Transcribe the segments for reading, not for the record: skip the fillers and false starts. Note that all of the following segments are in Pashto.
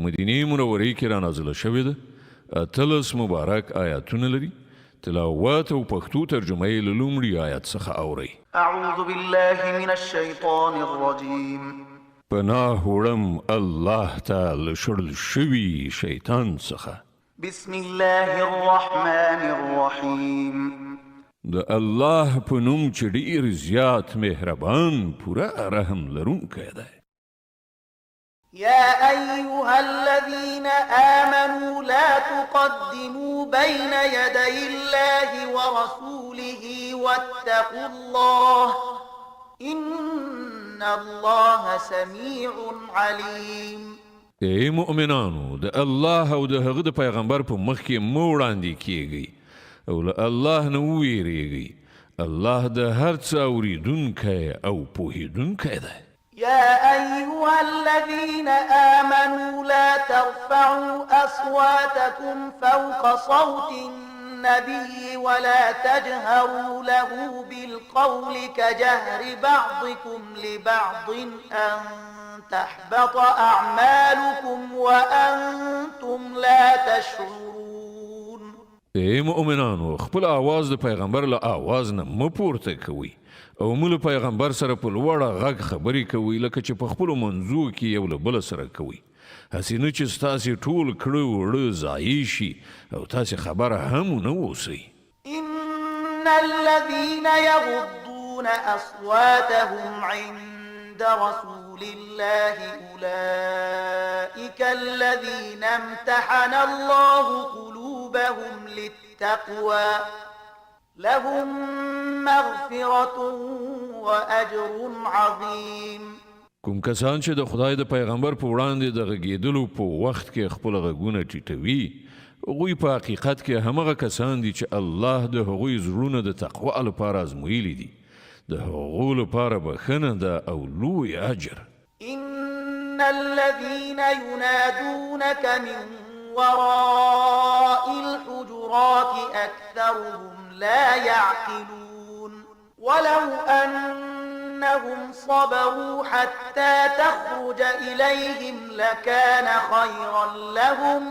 مدینه منورې کې را نازله شوې ده. 18 مبارک آیاتونه لري. تلاوت او پښتو ترجمه یې له لومړي آیت څخه اورئ. اعوذ بالله من الشیطان الرجیم. پناه وړم الله ته له شړل شوي شیطان څخه. بسم الله الرحمن الرحیم. د الله په نوم چې ډېر زیات مهربان پوره رحم لرونکی دی. يا أيها الذين آمنوا لا تقدموا بين يدي الله ورسوله واتقوا الله إن الله سميع عليم. ای مؤمنانو د الله او د هغه د پیغمبر په مخ کې مو وړاندې کیږئ او له الله نه وویریږئ. الله د هر څه اوریدونکی او پوهیدونکی دی. يا أيها الذين آمنوا لا ترفعوا أصواتكم فوق صوت النبي ولا تجهروا له بالقول كجهر بعضكم لبعض أن تحبط أعمالكم وأنتم لا تشعرون. ای مؤمنانو خپل آواز د پیغمبر له آواز نه مه پورته کوئ او مو له پیغمبر سره په لوړه غږ خبرې کوئ لکه چې په خپلو منځو کې یو له بله سره کوئ. هسې نه چې ستاسې ټول کړه وړه ضایع شي او تاسې خبره هم ونه اوسئ. إن الذين يغضون أصواتهم عند رسول الله أولئك الذين امتحن الله قلوبهم للتقوى لهم مغفرة وأجر عظيم. کوم کسان چې د خدای د پیغمبر په وړاندې د غږېدلو په وخت کې خپل غږونه ټیټوي هغوی په حقیقت کې همغه کسان دي چې الله د هغوی زړونه د تقوا لپاره ازمویلي دي. د هغو لپاره بخښنه ده او لوی اجر. إن الذين ينادونك من وراء الحجرات أكثرهم لا يعقلون ولو أنهم صبروا حتى تخرج إليهم لكان خيرا لهم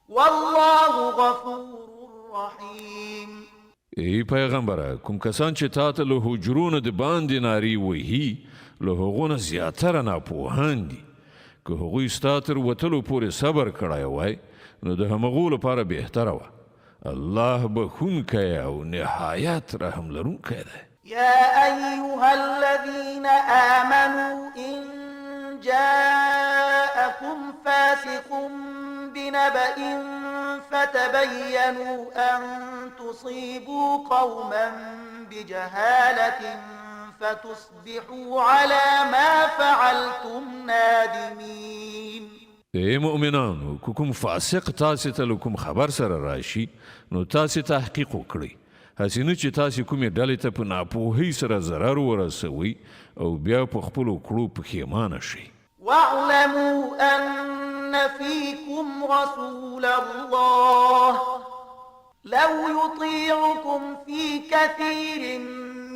والله غفور رحيم. ای پیغمبره کوم کسان چې تا ته له حجرونو د باندې نارې وهي له هغو نه زیاتره ناپوهان دي. که هغوی ستا تر وتلو پورې صبر کړی وای نو د همغو لپاره بهتره وه. الله بخونکی او نهایت رحم لرونکی دی. يا أيها الذين آمنوا إن جاءكم فاسق بنبأ فتبينوا أن تصيبوا قوما بجهالة فتصبحوا على ما فعلتم نادمين. ای مؤمنانو که کوم فاسق تاسې ته له کوم خبر سره راشي نو تاسې تحقیق وکړئ. هسې نه چې تاسې کومې ډلې ته په ناپوهۍ سره ضرر ورسوئ او بیا په خپلو کړو پښیمانه شئ. واعلموا أن فيكم رسول الله لو يطيعكم في كثير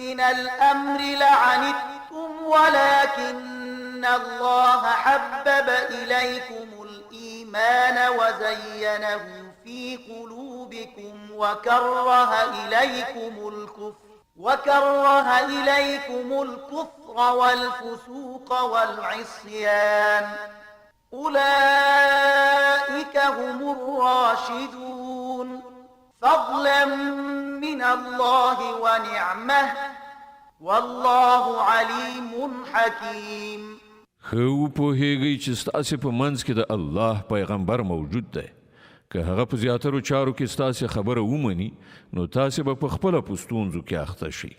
من الأمر لعنتم ولكن الله حبب إليكم الإيمان وزينه في قلوبكم وكره إليكم الكفر والفسوق والعصيان أولئك هم الراشدون فضلا من الله ونعمه والله عليم حكيم. خو پوهیږئ چې ستاسې په منځ کې د الله پیغمبر موجود دی. که هغه په زیاترو چارو کې ستاسې خبره ومني نو تاسې به په خپله په ستونزو کې اخته شئ.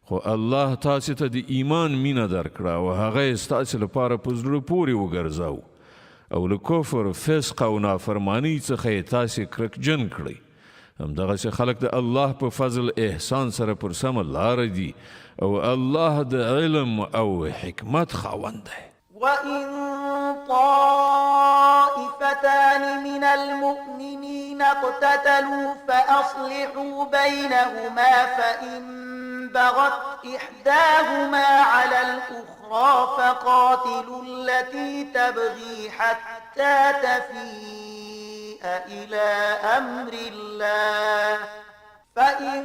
خو الله تاسې ته د ایمان مینه درکړه او هغه یې ستاسې لپاره په زړه پورې وګرځاو او له کفر فسق او نافرمانۍ څخه یې تاسې کرکجن کړئ. همدغسې خلک د الله په فضل احسان سره پر سمه لاره دي او الله د علم او حکمت خاوند دی. وإن طائفتان من المؤمنين اقتتلوا فأصلحوا بينهما فإن بغت إحداهما على الأخرى فقاتلوا التي تبغي حتى تفيء إلى أمر الله فإن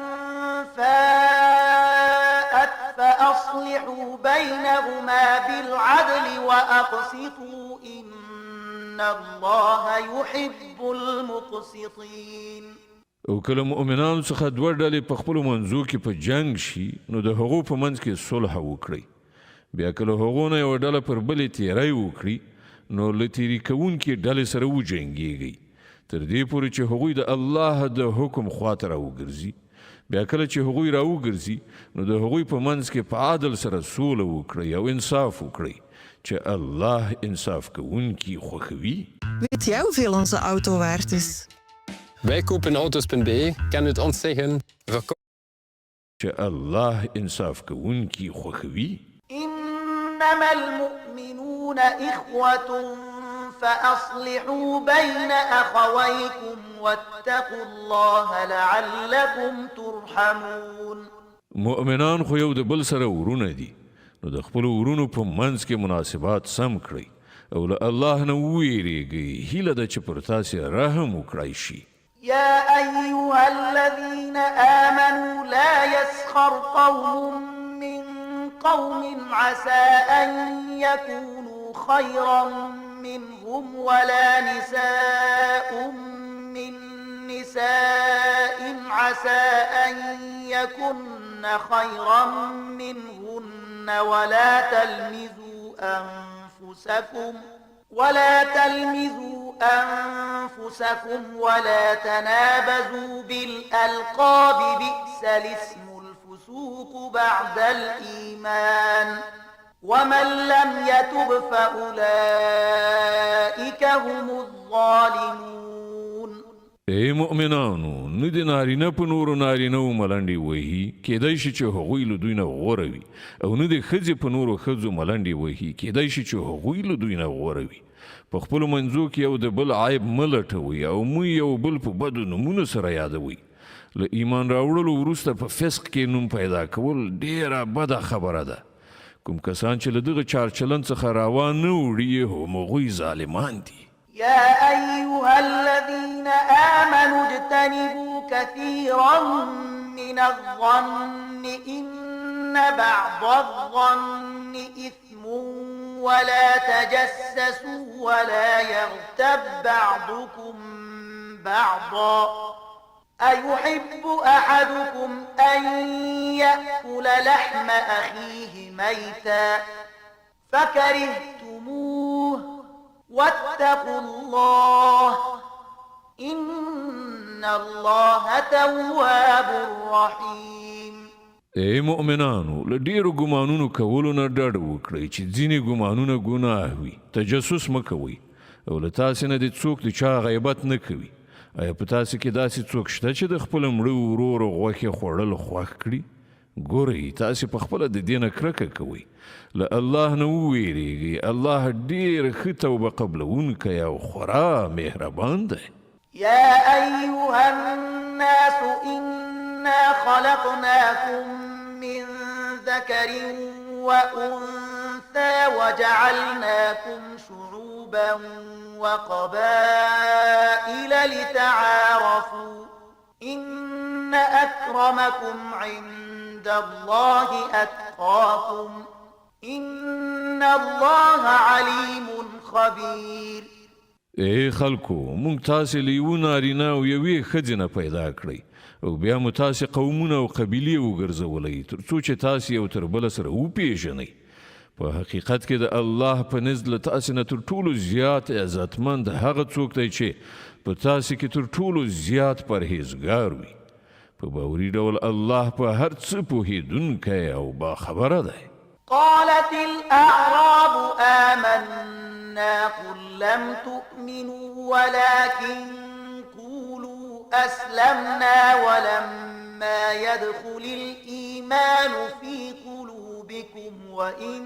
فاءت فأصلحوا بينهما بالعدل وأقسطوا إن الله يحب المقسطين. او کله مؤمنانو څخه دوه ډلې په خپلو منځو کې په جنگ شي نو د هغو په منځ کې صلح وکړئ. بیا کله هغو نه یوه ډله پر بلې تیری وکړي نو له تیري کوونکي ډلې سره وجنګېږئ تر دې پورې چې هغوی د الله د حکم خواته راوګرځي. بیا کله چې هغوی راوګرځي نو د هغوی په منځ کې په عدل سره سوله وکړئ او انصاف وکړئ چې الله انصاف کوونکي خوښوي. Weet jij hoeveel onze auto waard is? Wij kopen auto's.be, kan het ons zeggen, چې الله انصاف کوونکي خوښوي. إنما المؤمنون إخوة فأصلحوا بين أخويكم واتقوا الله لعلكم ترحمون. مؤمنان خو یو د بل سره ورونه دي نو د خپلو ورونو په منځ کې مناسبات سم کړئ او له الله نه وویریږئ. هیله ده چې پر تاسې رحم وکړای شي. يا أيها الذين آمنوا لا يسخر قوم من قوم عسى أن يكونوا خيرا منهم ولا نساء من نساء عسى أن يكن خيرا منهن ولا تلمزوا أنفسكم ولا تنابزوا بالألقاب بئس الاسم الفسوق بعد الإيمان ومن لم يتب فأولئك هم الظالمون. ای مؤمنانو نه د نارینه په نورو نارینهو ملنډې وهي کیدای شي چې هغوی له دوی نه غوره وي او نه د ښځې په نورو ښځو ملنډې وهي کیدای شي چې هغوی له دوی نه غوره وي. په خپلو منځو کې یو د بل عیب مه لټوئ او مو یو بل په بدو نومونو سره یادوئ. له ایمان راوړلو وروسته په فسق کې نوم پیدا کول ډیره بده خبره ده. کوم کسان چې له دغه چارچلن څخه راوان نه وړي همغوی ظالمان دي. يا أيها الذين آمنوا اجتنبوا كثيرا من الظن إن بعض الظن إثم ولا تجسسوا ولا يغتب بعضكم بعضا أيحب أحدكم أن يأكل لحم أخيه ميتا فكرهتموه واتقوا الله إن الله تواب رحيم. ای مؤمنانو له ډیرو ګمانونو کولو نه ډډ وکړئ چې ځینې ګمانونه ګناه وي. تجسس مه کوئ او له تاسې نه د څوک د چا غیبت نه کوي. آیا په تاسې کې داسې څوک شته چې د خپل مړه ورور غوښې خوړل خوښ کړي؟ ګورئ تاسې په خپله د دې نه کرکه کوئ. له الله نه وویریږئ. الله ډېر ښه توبه قبلونکی او خورا مهربان دی. يا أيها الناس إنا خلقناكم من ذكر وأنثى وجعلناكم شعوبا وقبائل لتعارفوا إن أكرمكم عند الله أتقاكم إن الله عليم خبير. ای خلکو مونږ تاسې له یوه نارینه او یوې ښځې نه پیدا کړئ او بیا مو تاسې قومونه او قبیلې وګرځولئ تر څو چې تاسې یو تر بله سره وپېژنئ. په حقیقت کې د الله په نزد له تاسې نه تر ټولو زیات عزتمند هغه څوک دی چې په تاسې کې تر ټولو زیات پرهیزګار وي. په باوري ډول الله په هر څه پوهېدونکی او باخبره دی. قالت الأعراب آمنا قل لم تؤمنوا ولكن قولوا أسلمنا ولما يدخل الإيمان في قلوبكم وإن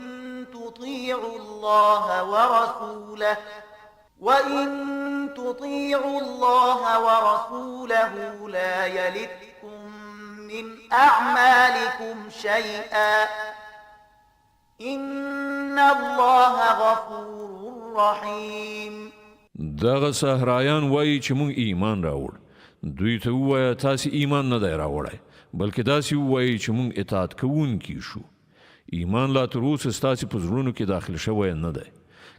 تطيعوا الله ورسوله لا يلتكم من أعمالكم شيئا إن الله غفور رحيم. دغه صحرایان وایي چې مونږ ایمان راوړ. دوی ته ووایه تاسې ایمان نه دی راوړی بلکې داسې ووایي چې مونږ اطاعت کوونکي شو. ایمان لا تر اوسه ستاسې په زړونو کې داخل شوی نه دی.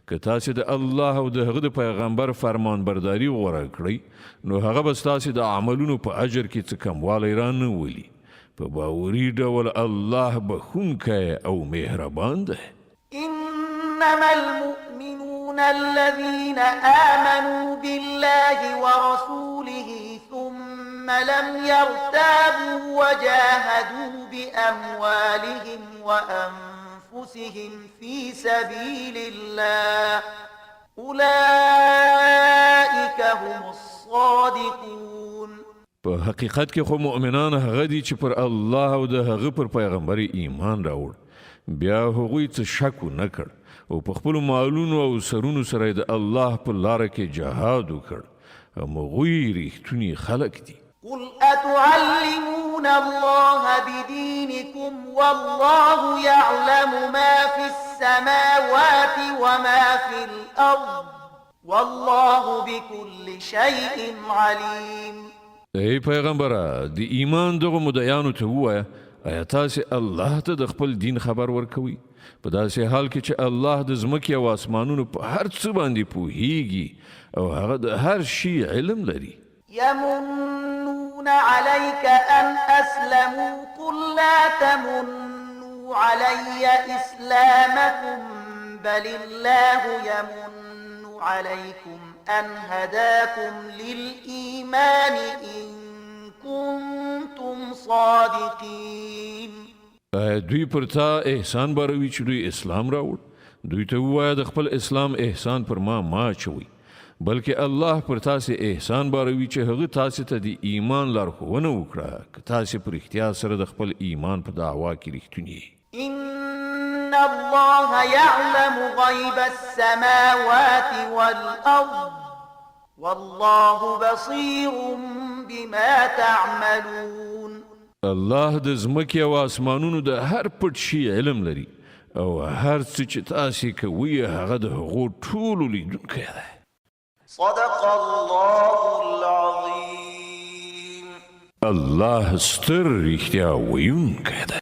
که تاسې د الله او د هغه د پیغمبر فرمانبرداري غوره کړئ نو هغه به ستاسې د عملونو په اجر کې څه کموالی را نه ولي. په باوري ډول الله بخښونکی او مهربان دی. إنما المؤمنون الذين آمنوا بالله ورسوله ثم لم يرتابوا وجاهدوا بأموالهم وأنفسهم في سبيل الله أولئك هم الصادقون. په حقیقت کې خو مؤمنان هغه دي چې پر الله او د هغه پر پیغمبر ایمان راوړ بیا هغوی څه شک نه کړ او په خپلو مالونو او سرونو سره د الله په لاره کې جهاد وکړ. هغوی ریښتوني خلک دي. قل أتعلمون الله بدينكم والله يعلم ما في السماوات وما في الأرض والله بكل شيء عليم. ای پیغمبره د ایمان دغه مدعیانو ته ووایه آیا تاسې الله ته د خپل دین خبر ورکوي په داسې حال کې چې الله د ځمکې او آسمانونو په هر څه باندې پوهیږي او هغه د هر شي علم لري. يمنون عليك أن أسلموا قل لا تمنوا علي إسلامكم بل الله يمن عليكم أن هداكم للإيمان إن كنتم صادقين. دوی پر تا احسان باروي چې دوی اسلام راوړ. دوی ته ووایه د خپل اسلام احسان پر ما چوي بلکې الله پر تاسې احسان باروي چې هغه تاسې ته د ایمان لارښوونه وکړه که تاسې په رښتیا سره د خپل ایمان په دعوا کې رښتونی. إن الله يعلم غيب السماوات والأرض والله بصير بما تعملون. الله د ځمکې او آسمانونو د هر پټ شي علم لري او هر څه چې تاسې کوئ هغه د هغو ټولو لیدونکی دی. صدق الله العظيم. الله ستر رښتیا ویونکی دی.